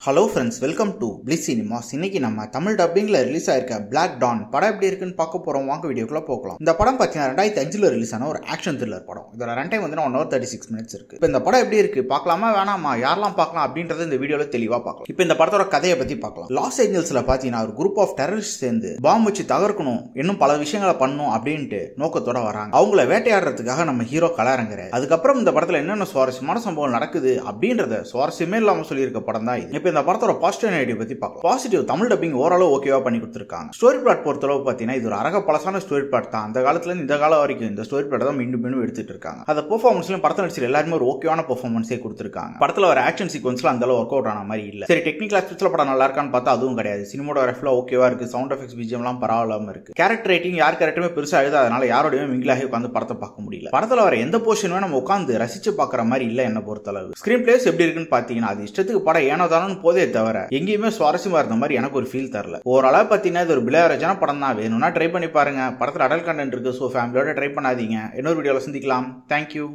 Hello friends, welcome to bliss cinemas. இன்னைக்கு நம்ம Tamil டப்பிங்ல release ஆயிருக்க பிளாக் டான் படம் எப்படி இருக்குன்னு பார்க்க போறோம். வாங்க வீடியோக்குள்ள போகலாம். இந்த படம் பார்த்தீங்கன்னா 2005 ரிலீஸ் ஆன ஒரு ஆக்ஷன் த்ரில்லர் படம். இதோட ரன் டைம் வந்து 1 hour 36 minutes இருக்கு. இப்போ இந்த படம் எப்படி இருக்கு, பார்க்கலாமா வேணாமா, யாரெல்லாம் பார்க்கலாம் அப்படின்றத இந்த வீடியோல தெளிவா பார்க்கலாம். இப்போ இந்த படத்தோட கதையை பத்தி பார்க்கலாம். லாஸ் ஏஞ்சல்ஸ்ல பார்த்தீங்கன்னா ஒரு குரூப் ஆஃப் டெரரிஸ்ட் சேர்ந்து பாம்பு வச்சு தகர்க்கணும், இன்னும் பல விஷயங்களை பண்ணணும் அப்படின்ட்டு நோக்கத்தோட வராங்க. அவங்கள வேட்டையாடுறதுக்காக நம்ம ஹீரோ களறங்குறாரு. அதுக்கப்புறம் இந்த படத்துல என்னென்ன சுவாரஸ்யமான சம்பவம் நடக்குது அப்படின்றத சுவாரஸ்யமே இல்லாம சொல்லியிருக்க படம் தான் இது. இந்த படத்தோட பாசிட்டிவ் நெகட்டிவ் பத்தி பார்க்கலாம். பாசிட்டிவ், தமிழ் டப்பிங் ஓரளவு ஓகேவா பண்ணி கொடுத்திருக்காங்க. ஸ்டோரி பிளாட் பொறுத்தளவு பார்த்தீங்கன்னா இது ஒரு அரக பழசான ஸ்டோரி பிளாட் தான். அந்த காலத்துல இருந்து இந்த காலம் வரைக்கும் இந்த ஸ்டோரி பிளாட் தான் மீண்டும் மீண்டும் எடுத்துட்டு இருக்காங்க. அந்த பெர்ஃபார்மன்ஸ்லயும் படத்துல நடிச்ச எல்லாருமே ஒரு ஓகேவான பெர்ஃபார்மன்ஸே கொடுத்திருக்காங்க. படத்துல வர ஆக்ஷன் சீக்வன்ஸ்ல அந்த அளவு ஒர்க் அவுட் ஆன மாதிரி இல்ல. சரி, டெக்னிக்கல் ஆஸ்பெக்ட்ஸ்ல படம் நல்லா இருக்கான்னு பார்த்தா அதுவும் கிடையாது. சினிமாட்டோகிராஃபில ஓகேவா இருக்கு, சவுண்ட் எஃபெக்ட்ஸ் பிஜிஎம் எல்லாம் பரவாயில்லாம இருக்கு. கேரக்டர் ரைட்டிங் யார் கேரக்டருமே பெருசா எழுத, அதனால யாரோடய மிங்கிலாகி உட்காந்து படத்தை பார்க்க முடியல. படத்துல வர எந்த போர்ஷனுமே நம்ம உட்காந்து ரசிச்சு பார்க்குற மாதிரி இல்ல என்ன பொறுத்தளவு. ஸ்கிரீன் பிளேஸ் எப்படி இருக்குன்னு பாத்தீங்கன்னா அது இஷ்டத்துக்கு படம் ஏனோ தானு போதே தவிர எங்கேயுமே சுவாரஸ்யமா இருந்த மாதிரி எனக்கு ஒரு ஃபீல் தரல. ஓரளவு பார்த்தீங்கன்னா இது ஒரு பிளேவரேஜான படம் தான். வேணும்னா ட்ரை பண்ணி பாருங்க. படத்துல அடல்ட் கண்டென்ட் இருக்கு, ஸோ ஃபேமிலியோட ட்ரை பண்ணாதீங்க. இன்னொரு வீடியோல சந்திக்கலாம். தேங்க்யூ.